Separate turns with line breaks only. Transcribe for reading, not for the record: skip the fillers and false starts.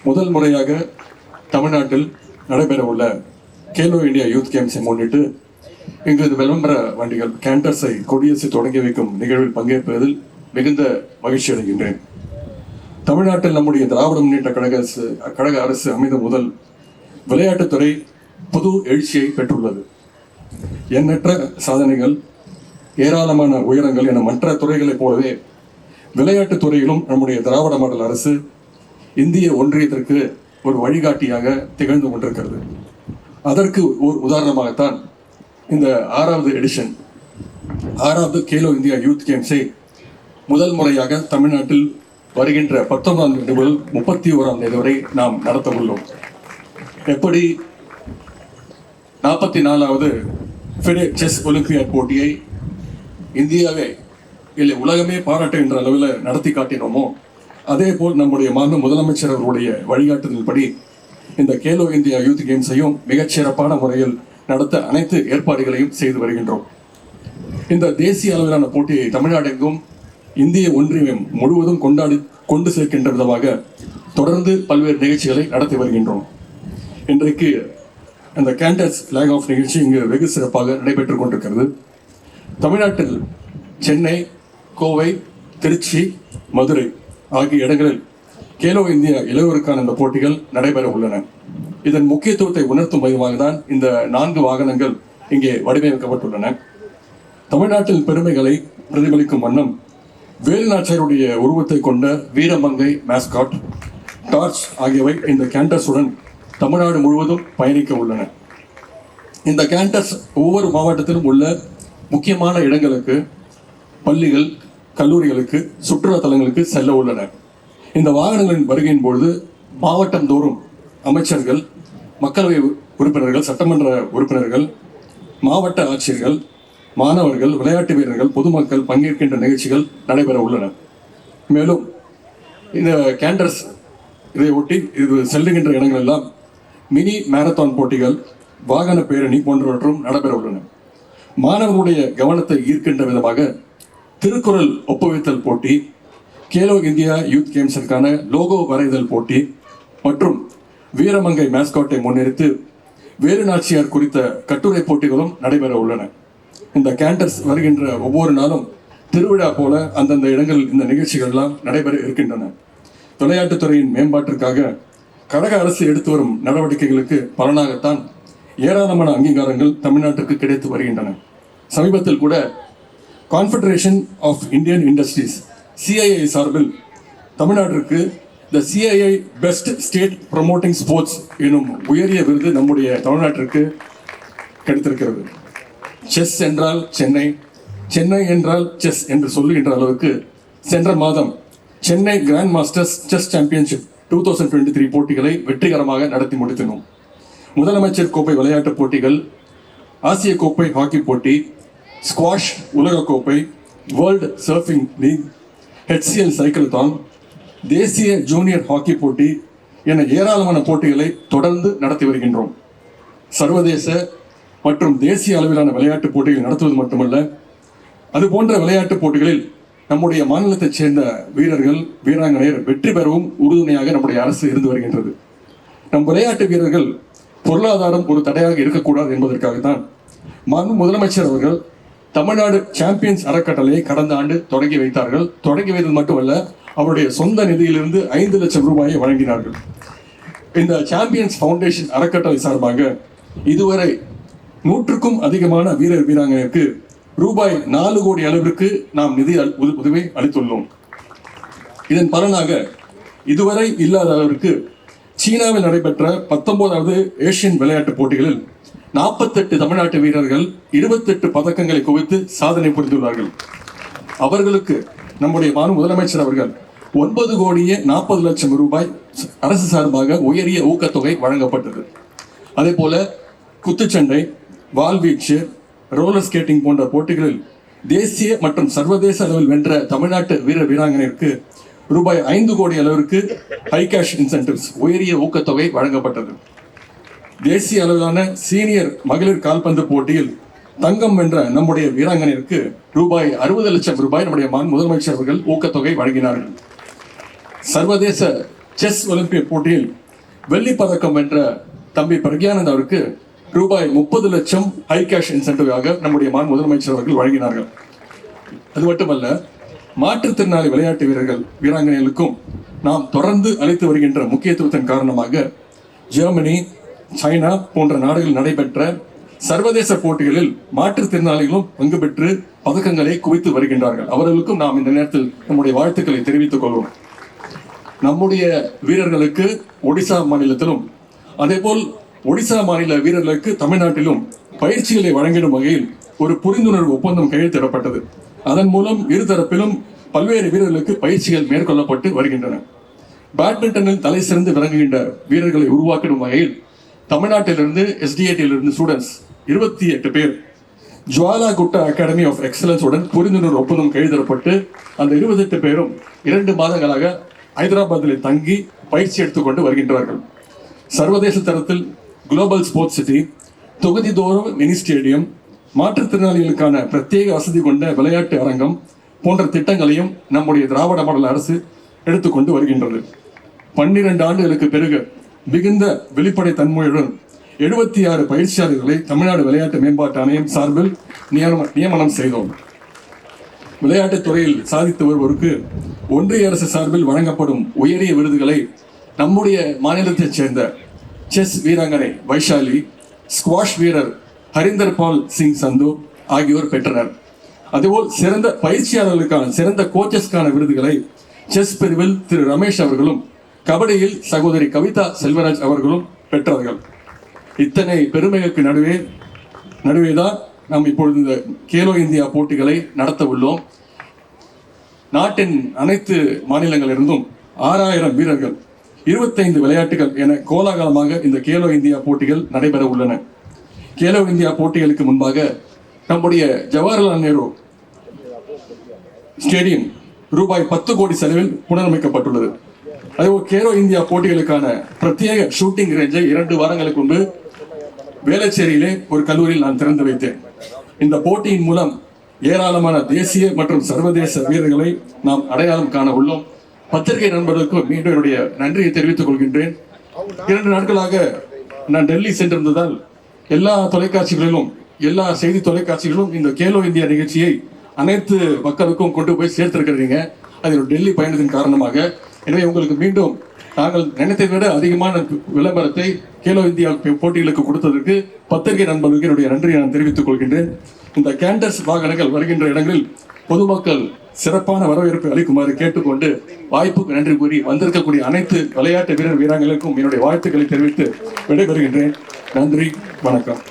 முதல் முறையாக தமிழ்நாட்டில் நடைபெறவுள்ள கேலோ இந்தியா யூத் கேம்ஸை முன்னிட்டு இங்கு விளம்பர வண்டிகள் கேண்டர்ஸை கொடியேற்றி தொடங்கி வைக்கும் நிகழ்வில் பங்கேற்பதில் மிகுந்த மகிழ்ச்சி அடைகின்றேன். தமிழ்நாட்டில் நம்முடைய திராவிட முன்னேற்ற கழக அரசு அமைந்த முதல் விளையாட்டுத்துறை புது எழுச்சியை பெற்றுள்ளது. எண்ணற்ற சாதனைகள், ஏராளமான உயரங்கள் என மற்ற துறைகளைப் போலவே விளையாட்டுத் துறையிலும் நம்முடைய திராவிட மாடல் அரசு இந்திய ஒன்றியத்திற்கு ஒரு வழிகாட்டியாக திகழ்ந்து கொண்டிருக்கிறது. அதற்கு ஒரு உதாரணமாகத்தான் இந்த 6வது எடிஷன் 6வது கேலோ இந்தியா யூத் கேம்ஸை முதல் முறையாக தமிழ்நாட்டில் வருகின்ற 19ஆம் தேதி முதல் 31ஆம் தேதி வரை நாம் நடத்த உள்ளோம். எப்படி 44வது FIDE செஸ் ஒலிம்பியாட் போட்டியை இந்தியாவே இல்லை உலகமே பாராட்டுகின்ற அளவில் நடத்தி காட்டினோமோ, அதே போல் நம்முடைய மாண்பு முதலமைச்சர் அவர்களுடைய வழிகாட்டுதல்படி இந்த கேலோ இந்தியா யூத் கேம்ஸையும் மிகச்சிறப்பான முறையில் நடத்த அனைத்து ஏற்பாடுகளையும் செய்து வருகின்றோம். இந்த தேசிய அளவிலான போட்டியை தமிழ்நாடு எங்கும் இந்திய ஒன்றியம் முழுவதும் கொண்டு சேர்க்கின்ற விதமாக தொடர்ந்து பல்வேறு நிகழ்ச்சிகளை நடத்தி வருகின்றோம். இன்றைக்கு அந்த கேண்டர்ஸ் ஃபிளாக் ஆஃப் நிகழ்ச்சி இங்கு வெகு சிறப்பாக நடைபெற்றுக் கொண்டிருக்கிறது. தமிழ்நாட்டில் சென்னை, கோவை, திருச்சி, மதுரை ஆகிய இடங்களில் கேலோ இந்தியா இளையோருக்கான இந்த போட்டிகள் நடைபெற உள்ளன. இதன் முக்கியத்துவத்தை உணர்த்தும் விதமாக தான் இந்த 4 வாகனங்கள் இங்கே வடிவமைக்கப்பட்டுள்ளன. தமிழ்நாட்டில் பெருமைகளை பிரதிபலிக்கும் வண்ணம் வேலுநாச்சியாருடைய உருவத்தை கொண்ட வீரமங்கை மேஸ்காட், டார்ச் ஆகியவை இந்த கேண்டர்ஸுடன் தமிழ்நாடு முழுவதும் பயணிக்க உள்ளன. இந்த கேண்டர்ஸ் ஒவ்வொரு மாவட்டத்திலும் உள்ள முக்கியமான இடங்களுக்கு, பள்ளிகள், கல்லூரிகளுக்கு, சுற்றுலா தலங்களுக்கு செல்ல உள்ளன. இந்த வாகனங்களின் வருகையின் பொழுது மாவட்டம் தோறும் அமைச்சர்கள், மக்களவை உறுப்பினர்கள், சட்டமன்ற உறுப்பினர்கள், மாவட்ட ஆட்சியர்கள், மாணவர்கள், விளையாட்டு வீரர்கள், பொதுமக்கள் பங்கேற்கின்ற நிகழ்ச்சிகள் நடைபெற உள்ளன. மேலும் இந்த கேண்டர்ஸ் இதை ஒட்டி இது செல்லுகின்ற இடங்கள் எல்லாம் மினி மேரத்தான் போட்டிகள், வாகன பேரணி போன்றவற்றும் நடைபெற உள்ளன. மாணவர்களுடைய கவனத்தை ஈர்க்கின்ற விதமாக திருக்குறள் ஒப்புவித்தல் போட்டி, கேலோ இந்தியா யூத் கேம்ஸிற்கான லோகோ வரைதல் போட்டி மற்றும் வீரமங்கை மேஸ்காட்டை முன்னிறுத்து வேலுநாச்சியார் குறித்த கட்டுரை போட்டிகளும் நடைபெற உள்ளன. இந்த கேண்டர்ஸ் வருகின்ற ஒவ்வொரு நாளும் திருவிழா போல அந்தந்த இடங்களில் இந்த நிகழ்ச்சிகள்லாம் நடைபெற இருக்கின்றன. விளையாட்டுத்துறையின் மேம்பாட்டிற்காக கழக அரசு எடுத்து வரும் நடவடிக்கைகளுக்கு பலனாகத்தான் ஏராளமான அங்கீகாரங்கள் தமிழ்நாட்டிற்கு கிடைத்து வருகின்றன. சமீபத்தில் கூட confederation of Indian industries CII சார்பில் தமிழ்நாட்டிற்கு the CII best state promoting sports எனும் உயரிய விருது நம்முடைய தமிழ்நாட்டிற்கு கிடைத்திருக்கிறது. செஸ் என்றால் சென்னை, சென்னை என்றால் செஸ் என்று சொல்லுகின்ற அளவுக்கு சென்ற மாதம் Chennai grand masters chess championship 2023 போட்டிகளை வெற்றிகரமாக நடத்தி முடித்தினோம். முதலமைச்சர் கோப்பை விளையாட்டுப் போட்டிகள், ஆசிய கோப்பை ஹாக்கி போட்டி, ஸ்குவாஷ் உலகக்கோப்பை, வேர்ல்டு சர்ஃபிங் லீக், HCL சைக்கிள்தான், தேசிய ஜூனியர் ஹாக்கி போட்டி என ஏராளமான போட்டிகளை தொடர்ந்து நடத்தி வருகின்றோம். சர்வதேச மற்றும் தேசிய அளவிலான விளையாட்டுப் போட்டிகள் நடத்துவது மட்டுமல்ல, அதுபோன்ற விளையாட்டுப் போட்டிகளில் நம்முடைய மாநிலத்தைச் சேர்ந்த வீரர்கள், வீராங்கனையர் வெற்றி பெறவும் உறுதுணையாக நம்முடைய அரசு இருந்து வருகின்றது. நம் விளையாட்டு வீரர்கள் பொருளாதாரம் ஒரு தடையாக இருக்கக்கூடாது என்பதற்காகத்தான் மாண்பு முதலமைச்சர் அவர்கள் தமிழ்நாடு சாம்பியன்ஸ் அறக்கட்டளையை கடந்த ஆண்டு தொடங்கி வைத்தார்கள். தொடங்கி வைத்தது மட்டுமல்ல, அவருடைய சொந்த நிதியிலிருந்து 5 லட்சம் ரூபாயை வழங்கினார்கள். இந்த சாம்பியன்ஸ் ஃபவுண்டேஷன் அறக்கட்டளை சார்பாக இதுவரை 100க்கும் அதிகமான வீரர் வீராங்கனையருக்கு ரூபாய் 4 கோடி அளவிற்கு நாம் நிதி உதவி அளித்துள்ளோம். இதன் பலனாக இதுவரை இல்லாத அளவிற்கு சீனாவில் நடைபெற்ற 19வது ஏசியன் விளையாட்டுப் போட்டிகளில் 48 தமிழ்நாட்டு வீரர்கள் 28 பதக்கங்களை குவித்து சாதனை புரிந்துள்ளார்கள். அவர்களுக்கு நம்முடைய மாண்பு முதலமைச்சர் அவர்கள் 9 கோடியே 40 லட்சம் ரூபாய் அரசு சார்பாக உயரிய ஊக்கத்தொகை வழங்கப்பட்டது. அதே போல குத்துச்சண்டை, வாள்வீச்சு, ரோலர் ஸ்கேட்டிங் போன்ற போட்டிகளில் தேசிய மற்றும் சர்வதேச அளவில் வென்ற தமிழ்நாட்டு வீரர் வீராங்கனையருக்கு ரூபாய் 5 கோடி அளவிற்கு ஹை கேஷ் இன்சென்டிவ்ஸ் உயரிய ஊக்கத்தொகை வழங்கப்பட்டது. தேசிய அளவிலான சீனியர் மகளிர் கால்பந்து போட்டியில் தங்கம் வென்ற நம்முடைய வீராங்கனையருக்கு ரூபாய் 60 லட்சம் ரூபாய் நம்முடைய முதலமைச்சர் அவர்கள் ஊக்கத்தொகை வழங்கினார்கள். சர்வதேச செஸ் ஒலிம்பிக் போட்டியில் வெள்ளி பதக்கம் வென்ற தம்பி பிரக்யானந்த் அவருக்கு ரூபாய் 30 லட்சம் ஹை கேஷ் இன்சென்டிவாக நம்முடைய முதலமைச்சர் அவர்கள் வழங்கினார்கள். அது மட்டுமல்ல, மாற்றுத்திறனாளி விளையாட்டு வீரர்கள் வீராங்கனைகளுக்கும் நாம் தொடர்ந்து அளித்து வருகின்ற முக்கியத்துவத்தின் காரணமாக ஜெர்மனி, சைனா போன்ற நாடுகளில் நடைபெற்ற சர்வதேச போட்டிகளில் மாற்றுத்திறனாளிகளும் பங்கு பெற்று பதக்கங்களை குவித்து வருகின்றார்கள். அவர்களுக்கும் நாம் இந்த நேரத்தில் நம்முடைய வாழ்த்துக்களை தெரிவித்துக் கொள்வோம். நம்முடைய வீரர்களுக்கு ஒடிசா மாநிலத்திலும் அதேபோல் ஒடிசா மாநில வீரர்களுக்கு தமிழ்நாட்டிலும் பயிற்சிகளை வழங்கிடும் வகையில் ஒரு புரிந்துணர்வு ஒப்பந்தம் கையெழுத்திடப்பட்டது. அதன் மூலம் இருதரப்பிலும் பல்வேறு வீரர்களுக்கு பயிற்சிகள் மேற்கொள்ளப்பட்டு வருகின்றன. பேட்மிண்டனில் தலை சிறந்து விளங்குகின்ற வீரர்களை உருவாக்கிடும் வகையில் தமிழ்நாட்டிலிருந்து SDIT ஸ்டூடெண்ட்ஸ் 28 பேர் ஜுவாலா குட்டா அகாடமி ஆஃப் எக்ஸலன்ஸ் உடன் புரிந்துணர்வு ஒப்பந்தம் கையெழுத்திடப்பட்டு அந்த 28 பேரும் 2 மாதங்களாக ஹைதராபாத்தில் தங்கி பயிற்சி எடுத்துக்கொண்டு வருகின்றார்கள். சர்வதேச தரத்தில் குளோபல் ஸ்போர்ட்ஸ் சிட்டி, தொகுதிதோறும் மினி ஸ்டேடியம், மாற்றுத்திறனாளிகளுக்கான பிரத்யேக வசதி கொண்ட விளையாட்டு அரங்கம் போன்ற திட்டங்களையும் நம்முடைய திராவிட மாடல் அரசு எடுத்துக்கொண்டு வருகின்றது. 12 ஆண்டுகளுக்கு பிறகு மிகுந்த வெளிப்படை தன்மையுடன் 76 பயிற்சியாளர்களை தமிழ்நாடு விளையாட்டு மேம்பாட்டு ஆணையம் சார்பில் நியமனம் செய்தோம். விளையாட்டுத் துறையில் சாதித்து வருவோருக்கு ஒன்றிய அரசு சார்பில் வழங்கப்படும் உயரிய விருதுகளை நம்முடைய மாநிலத்தைச் சேர்ந்த செஸ் வீராங்கனை வைஷாலி, ஸ்குவாஷ் வீரர் ஹரிந்தர் பால் சிங் சந்து ஆகியோர் பெற்றனர். அதுபோல் சிறந்த பயிற்சியாளர்களுக்கான சிறந்த கோச்சஸ்க்கான விருதுகளை செஸ் பிரிவில் திரு ரமேஷ் அவர்களும், கபடியில் சகோதரி கவிதா செல்வராஜ் அவர்களும் பெற்றார்கள். இத்தனை பெருமைகளுக்கு நடுவேதான் நாம் இப்பொழுது இந்த கேலோ இந்தியா போட்டிகளை நடத்த உள்ளோம். நாட்டின் அனைத்து மாநிலங்களிலிருந்தும் 6000 வீரர்கள், 25 விளையாட்டுகள் என கோலாகலமாக இந்த கேலோ இந்தியா போட்டிகள் நடைபெற உள்ளன. கேலோ இந்தியா போட்டிகளுக்கு முன்பாக நம்முடைய ஜவஹர்லால் நேரு ஸ்டேடியம் ரூபாய் 10 கோடி செலவில் புனரமைக்கப்பட்டுள்ளது. அதேபோல் கேலோ இந்தியா போட்டிகளுக்கான பிரத்யேக ஷூட்டிங் ரேஞ்சை 2 வாரங்களுக்கு முன்பு வேளச்சேரியிலே ஒரு கல்லூரியில் நான் திறந்து வைத்தேன். இந்த போட்டியின் மூலம் ஏராளமான தேசிய மற்றும் சர்வதேச வீரர்களை நாம் அடையாளம் காண உள்ளோம். பத்திரிகை நண்பர்களுக்கு மீண்டும் என்னுடைய நன்றியை தெரிவித்துக் கொள்கின்றேன். 2 நாட்களாக நான் டெல்லி சென்றிருந்ததால் எல்லா தொலைக்காட்சிகளிலும், எல்லா செய்தி தொலைக்காட்சிகளிலும் இந்த கேலோ இந்தியா நிகழ்ச்சியை அனைத்து மக்களுக்கும் கொண்டு போய் சேர்த்திருக்கிறீங்க. அது டெல்லி பயணத்தின் காரணமாக. எனவே உங்களுக்கு மீண்டும் நாங்கள் நினைத்ததை விட அதிகமான விளம்பரத்தை கேலோ இந்தியா போட்டிகளுக்கு கொடுத்ததற்கு பத்திரிகை நண்பர்களுக்கு என்னுடைய நன்றியை நான் தெரிவித்துக் கொள்கின்றேன். இந்த கேண்டர்ஸ் வாகனங்கள் வருகின்ற இடங்களில் பொதுமக்கள் சிறப்பான வரவேற்பை அளிக்குமாறு கேட்டுக்கொண்டு வாய்ப்புக்கு நன்றி கூறி வந்திருக்கக்கூடிய அனைத்து விளையாட்டு வீரர்களுக்கும் என்னுடைய வாழ்த்துக்களை தெரிவித்து விடைபெறுகின்றேன். நன்றி, வணக்கம்.